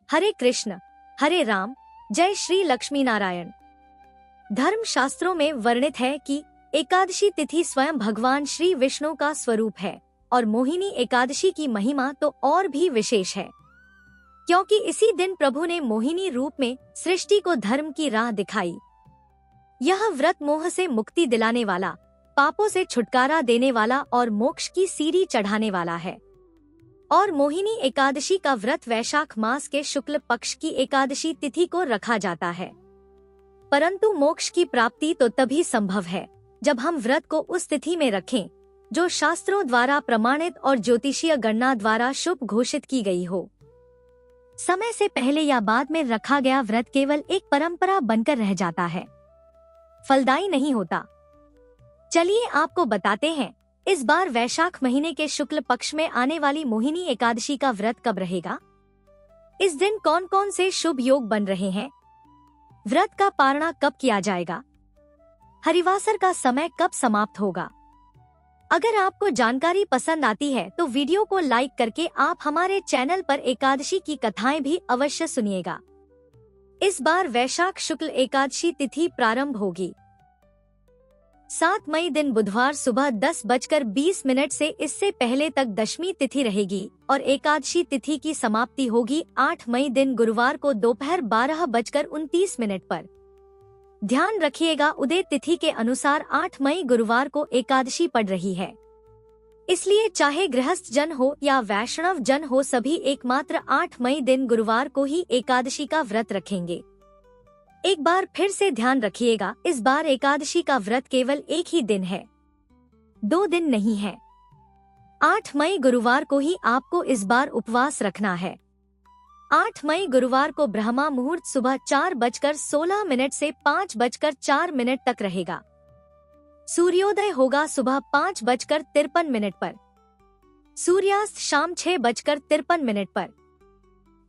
हरे कृष्ण, हरे राम, जय श्री लक्ष्मी नारायण। धर्म शास्त्रों में वर्णित है कि एकादशी तिथि स्वयं भगवान श्री विष्णु का स्वरूप है और मोहिनी एकादशी की महिमा तो और भी विशेष है, क्योंकि इसी दिन प्रभु ने मोहिनी रूप में सृष्टि को धर्म की राह दिखाई। यह व्रत मोह से मुक्ति दिलाने वाला, पापों से छुटकारा देने वाला और मोक्ष की सीढ़ी चढ़ाने वाला है। और मोहिनी एकादशी का व्रत वैशाख मास के शुक्ल पक्ष की एकादशी तिथि को रखा जाता है। परंतु मोक्ष की प्राप्ति तो तभी संभव है जब हम व्रत को उस तिथि में रखें जो शास्त्रों द्वारा प्रमाणित और ज्योतिषीय गणना द्वारा शुभ घोषित की गई हो। समय से पहले या बाद में रखा गया व्रत केवल एक परंपरा बनकर रह जाता है, फलदायी नहीं होता। चलिए आपको बताते हैं इस बार वैशाख महीने के शुक्ल पक्ष में आने वाली मोहिनी एकादशी का व्रत कब रहेगा। इस दिन कौन कौन से शुभ योग बन रहे हैं, व्रत का पारणा कब किया जाएगा, हरिवासर का समय कब समाप्त होगा। अगर आपको जानकारी पसंद आती है तो वीडियो को लाइक करके आप हमारे चैनल पर एकादशी की कथाएं भी अवश्य सुनिएगा। इस बार वैशाख शुक्ल एकादशी तिथि प्रारंभ होगी 7 मई दिन बुधवार सुबह 10:20 से। इससे पहले तक दशमी तिथि रहेगी और एकादशी तिथि की समाप्ति होगी 8 मई दिन गुरुवार को दोपहर 12:29 पर। ध्यान रखिएगा, उदय तिथि के अनुसार 8 मई गुरुवार को एकादशी पड़ रही है, इसलिए चाहे गृहस्थ जन हो या वैष्णव जन हो, सभी एकमात्र 8 मई दिन गुरुवार को ही एकादशी का व्रत रखेंगे। एक बार फिर से ध्यान रखिएगा, इस बार एकादशी का व्रत केवल एक ही दिन है, 2 दिन नहीं है। 8 मई गुरुवार को ही आपको इस बार उपवास रखना है। 8 मई गुरुवार को ब्रह्मा मुहूर्त सुबह 4:16 से 5:04 तक रहेगा। सूर्योदय होगा सुबह 5:53 पर। सूर्यास्त शाम 6:53 पर।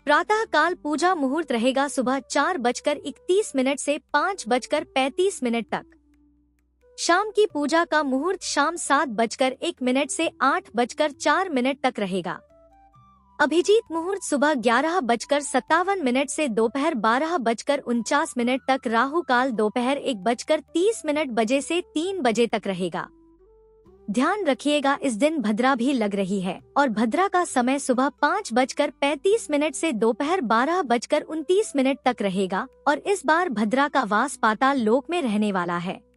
प्रातः काल पूजा मुहूर्त रहेगा सुबह 4:31 से 5:35 तक। शाम की पूजा का मुहूर्त शाम 7:01 से 8:04 तक रहेगा। अभिजीत मुहूर्त सुबह 11:57 से दोपहर 12:49 तक। राहु काल दोपहर 1:30 बजे से 3 बजे तक रहेगा। ध्यान रखिएगा, इस दिन भद्रा भी लग रही है और भद्रा का समय सुबह 5:35 से दोपहर 12:29 तक रहेगा और इस बार भद्रा का वास पाताल लोक में रहने वाला है।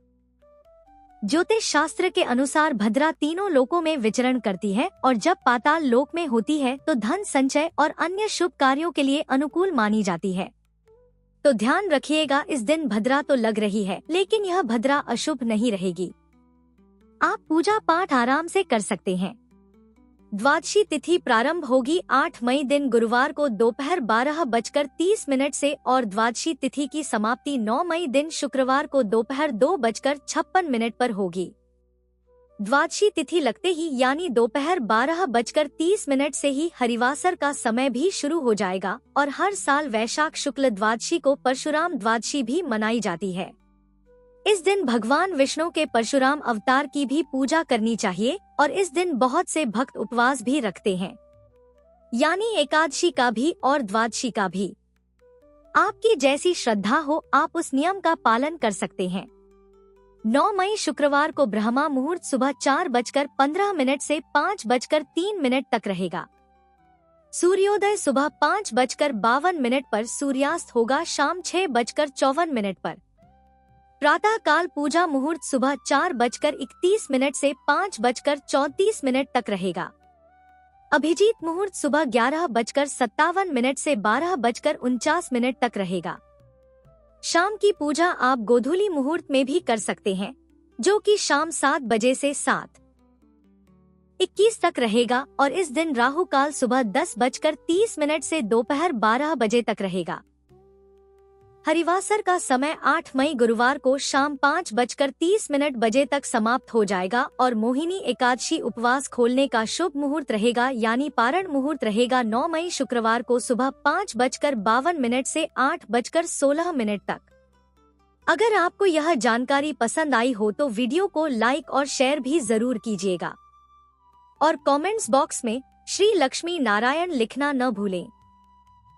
ज्योतिष शास्त्र के अनुसार भद्रा तीनों लोकों में विचरण करती है और जब पाताल लोक में होती है तो धन संचय और अन्य शुभ कार्यों के लिए अनुकूल मानी जाती है। तो ध्यान रखिएगा, इस दिन भद्रा तो लग रही है लेकिन यह भद्रा अशुभ नहीं रहेगी। आप पूजा पाठ आराम से कर सकते हैं। द्वादशी तिथि प्रारंभ होगी 8 मई दिन गुरुवार को दोपहर 12:30 से और द्वादशी तिथि की समाप्ति 9 मई दिन शुक्रवार को दोपहर 2:56 पर होगी। द्वादशी तिथि लगते ही यानी दोपहर 12:30 से ही हरिवासर का समय भी शुरू हो जाएगा और हर साल वैशाख शुक्ल द्वादशी को परशुराम द्वादशी भी मनाई जाती है। इस दिन भगवान विष्णु के परशुराम अवतार की भी पूजा करनी चाहिए और इस दिन बहुत से भक्त उपवास भी रखते हैं, यानी एकादशी का भी और द्वादशी का भी। आपकी जैसी श्रद्धा हो आप उस नियम का पालन कर सकते हैं। 9 मई शुक्रवार को ब्रह्मा मुहूर्त सुबह 4:15 से 5:03 तक रहेगा। सूर्योदय सुबह 5:52 पर। सूर्यास्त होगा शाम 6:54 पर। प्रातः काल पूजा मुहूर्त सुबह 4:31 से 5:34 तक रहेगा। अभिजीत मुहूर्त सुबह 11:57 से 12:49 तक रहेगा। शाम की पूजा आप गोधूली मुहूर्त में भी कर सकते हैं, जो कि शाम 7 बजे से 7:21 तक रहेगा और इस दिन राहु काल सुबह 10:30 से दोपहर 12 बजे तक रहेगा। हरिवासर का समय 8 मई गुरुवार को शाम 5:30 बजे तक समाप्त हो जाएगा और मोहिनी एकादशी उपवास खोलने का शुभ मुहूर्त रहेगा, यानी पारण मुहूर्त रहेगा 9 मई शुक्रवार को सुबह 5:52 से 8:16 तक। अगर आपको यह जानकारी पसंद आई हो तो वीडियो को लाइक और शेयर भी जरूर कीजिएगा और कमेंट्स बॉक्स में श्री लक्ष्मी नारायण लिखना न भूलें।